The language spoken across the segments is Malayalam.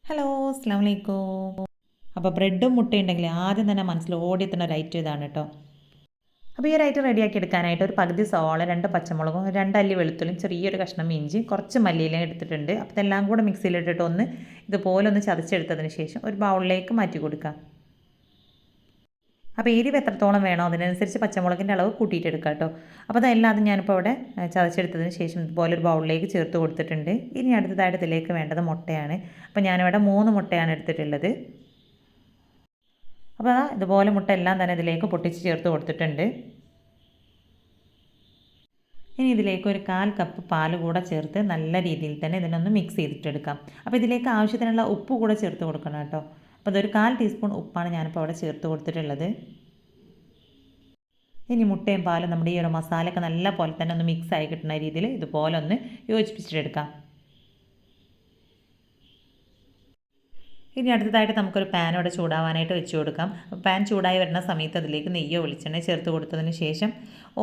ഹലോ അസ്സാം വലൈക്കും. അപ്പോൾ ബ്രെഡും മുട്ടയുണ്ടെങ്കിൽ ആദ്യം തന്നെ മനസ്സിൽ ഓടിയെത്തുന്ന ഒരു ഐറ്റം ഇതാണ് കേട്ടോ. അപ്പോൾ ഈ ഒരു ഐറ്റം റെഡിയാക്കി എടുക്കാനായിട്ട് ഒരു പകുതി സവാള, 2 പച്ചമുളകും, 2 അല്ലി വെളുത്തുള്ളിയും, ചെറിയൊരു കഷ്ണം ഇഞ്ചി, കുറച്ച് മല്ലിയിലയും എടുത്തിട്ടുണ്ട്. അപ്പോൾ ഇതെല്ലാം കൂടെ മിക്സിയിലിട്ടിട്ട് ഇതുപോലെ ഒന്ന് ചതച്ചെടുത്തതിന് ശേഷം ഒരു ബൗളിലേക്ക് മാറ്റി കൊടുക്കാം. അപ്പോൾ എരിവ് എത്രത്തോളം വേണോ അതിനനുസരിച്ച് പച്ചമുളകിൻ്റെ അളവ് കൂട്ടിയിട്ടെടുക്കാം കേട്ടോ. അപ്പോൾ അതെല്ലാം ഞാനിപ്പോൾ ഇവിടെ ചതച്ചെടുത്തതിന് ശേഷം ഇതുപോലെ ഒരു ബൗളിലേക്ക് ചേർത്ത് കൊടുത്തിട്ടുണ്ട്. ഇനി അടുത്തതായിട്ട് ഇതിലേക്ക് വേണ്ടത് മുട്ടയാണ്. അപ്പോൾ ഞാനിവിടെ 3 മുട്ടയാണ് എടുത്തിട്ടുള്ളത്. അപ്പോൾ ഇതുപോലെ മുട്ട എല്ലാം തന്നെ ഇതിലേക്ക് പൊട്ടിച്ച് ചേർത്ത് കൊടുത്തിട്ടുണ്ട്. ഇനി ഇതിലേക്ക് ഒരു 1/4 കപ്പ് പാൽ കൂടെ ചേർത്ത് നല്ല രീതിയിൽ തന്നെ ഇതിനൊന്ന് മിക്സ് ചെയ്തിട്ടെടുക്കാം. അപ്പോൾ ഇതിലേക്ക് ആവശ്യത്തിനുള്ള ഉപ്പ് കൂടെ ചേർത്ത് കൊടുക്കണം കേട്ടോ. അപ്പോൾ ഇതൊരു 1/4 ടീസ്പൂൺ ഉപ്പാണ് ഞാനിപ്പോൾ അവിടെ ചേർത്ത് കൊടുത്തിട്ടുള്ളത്. ഇനി മുട്ടയും പാലും നമ്മുടെ ഈ ഒരു മസാലയൊക്കെ നല്ല പോലെ തന്നെ ഒന്ന് മിക്സ് ആയി കിട്ടുന്ന രീതിയിൽ ഇതുപോലെ ഒന്ന് യോജിപ്പിച്ചിട്ടെടുക്കാം. ഇനി അടുത്തതായിട്ട് നമുക്കൊരു പാൻ ഇവിടെ ചൂടാവാനായിട്ട് വെച്ച് കൊടുക്കാം. പാൻ ചൂടായി വരുന്ന സമയത്ത് അതിലേക്ക് നെയ്യോ വെളിച്ചെണ്ണയോ ചേർത്ത് കൊടുത്തതിന് ശേഷം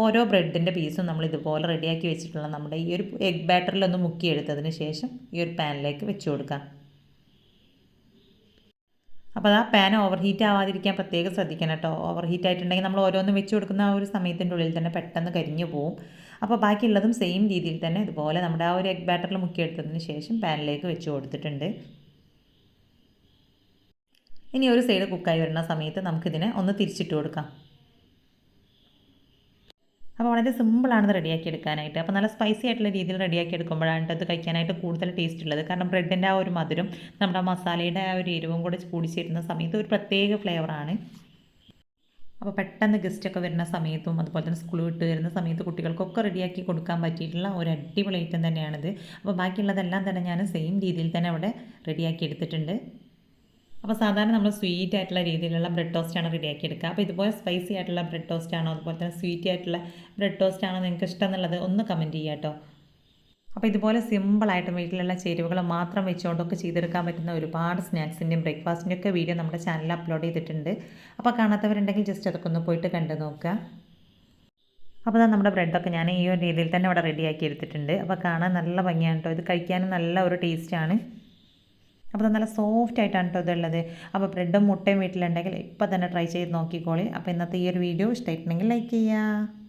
ഓരോ ബ്രെഡിൻ്റെ പീസും നമ്മൾ ഇതുപോലെ റെഡിയാക്കി വെച്ചിട്ടുള്ള നമ്മുടെ ഈ ഒരു എഗ് ബാറ്ററിലൊന്ന് മുക്കിയെടുത്തതിന് ശേഷം ഈ ഒരു പാനിലേക്ക് വെച്ച് കൊടുക്കാം. അപ്പോൾ പാൻ ഓവർ ഹീറ്റ് ആവാതിരിക്കാൻ പ്രത്യേകം ശ്രദ്ധിക്കണം കേട്ടോ. ഓവർ ഹീറ്റ് ആയിട്ടുണ്ടെങ്കിൽ നമ്മൾ ഓരോന്നും വെച്ച് കൊടുക്കുന്ന ആ ഒരു സമയത്തിൻ്റെ ഉള്ളിൽ തന്നെ പെട്ടെന്ന് കരിഞ്ഞു പോവും. അപ്പോൾ ബാക്കിയുള്ളതും സെയിം രീതിയിൽ തന്നെ ഇതുപോലെ നമ്മുടെ ആ ഒരു എഗ് ബാറ്ററിൽ മുക്കിയെടുത്തതിന് ശേഷം പാനിലേക്ക് വെച്ച് കൊടുത്തിട്ടുണ്ട്. ഇനി ഒരു സൈഡ് കുക്കായി വരുന്ന സമയത്ത് നമുക്കിതിനെ ഒന്ന് തിരിച്ചിട്ട് കൊടുക്കാം. അപ്പോൾ വളരെ സിമ്പിളാണ് ഇത് റെഡിയാക്കി എടുക്കാനായിട്ട്. അപ്പോൾ നല്ല സ്പൈസി ആയിട്ടുള്ള രീതിയിൽ റെഡിയാക്കി എടുക്കുമ്പോഴാണ് ഇത് കഴിക്കാനായിട്ട് കൂടുതൽ ടേസ്റ്റ് ഉള്ളത്. കാരണം ബ്രെഡിൻ്റെ ആ ഒരു മധുരം നമ്മുടെ മസാലയുടെ ആ ഒരു എരിവും കൂടെ കൂടിച്ചേരുന്ന സമയത്ത് ഒരു പ്രത്യേക ഫ്ലേവറാണ്. അപ്പോൾ പെട്ടെന്ന് ഗസ്റ്റൊക്കെ വരുന്ന സമയത്തും അതുപോലെ തന്നെ സ്കൂൾ വിട്ട് വരുന്ന സമയത്ത് കുട്ടികൾക്കൊക്കെ റെഡിയാക്കി കൊടുക്കാൻ പറ്റിയിട്ടുള്ള ഒരു അടിപൊളി ഐറ്റം തന്നെയാണിത്. അപ്പോൾ ബാക്കിയുള്ളതെല്ലാം തന്നെ ഞാൻ സെയിം രീതിയിൽ തന്നെ അവിടെ റെഡിയാക്കി എടുത്തിട്ടുണ്ട്. അപ്പോൾ സാധാരണ നമ്മൾ സ്വീറ്റ് ആയിട്ടുള്ള രീതിയിലുള്ള ബ്രെഡ് ടോസ്റ്റാണ് റെഡിയാക്കി എടുക്കുക. അപ്പോൾ ഇതുപോലെ സ്പൈസി ആയിട്ടുള്ള ബ്രെഡ് ടോസ്റ്റ് ആണോ അതുപോലെ തന്നെ സ്വീറ്റി ആയിട്ടുള്ള ബ്രെഡ് ടോസ്റ്റ് ആണോ നിങ്ങൾക്ക് ഇഷ്ടം എന്നുള്ളത് ഒന്ന് കമൻറ്റ് ചെയ്യുക കേട്ടോ. അപ്പോൾ ഇതുപോലെ സിമ്പിളായിട്ട് വീട്ടിലുള്ള ചേരുവകൾ മാത്രം വെച്ചുകൊണ്ടൊക്കെ ചെയ്തെടുക്കാൻ പറ്റുന്ന ഒരുപാട് സ്നാക്സിൻ്റെയും ബ്രേക്ക്ഫാസ്റ്റിൻ്റെ ഒക്കെ വീഡിയോ നമ്മുടെ ചാനലിൽ അപ്ലോഡ് ചെയ്തിട്ടുണ്ട്. അപ്പോൾ കാണാത്തവരുണ്ടെങ്കിൽ ജസ്റ്റ് അതൊക്കെ ഒന്ന് പോയിട്ട് കണ്ടു നോക്കുക. അപ്പോൾ നമ്മുടെ ബ്രെഡൊക്കെ ഞാൻ ഈ ഒരു രീതിയിൽ തന്നെ ഇവിടെ റെഡിയാക്കി എടുത്തിട്ടുണ്ട്. അപ്പോൾ കാണാൻ നല്ല ഭംഗിയാണ് കേട്ടോ. ഇത് കഴിക്കാനും നല്ല ഒരു ടേസ്റ്റാണ്. അപ്പോൾ നല്ല സോഫ്റ്റ് ആയിട്ടാണ് കേട്ടോ ഇതുള്ളത്. അപ്പോൾ ബ്രെഡും മുട്ടയും വീട്ടിലുണ്ടെങ്കിൽ ഇപ്പോൾ തന്നെ ട്രൈ ചെയ്ത് നോക്കിക്കോളി. അപ്പോൾ ഇന്നത്തെ ഈ ഒരു വീഡിയോ ഇഷ്ടമായിട്ടുണ്ടെങ്കിൽ ലൈക്ക് ചെയ്യുക.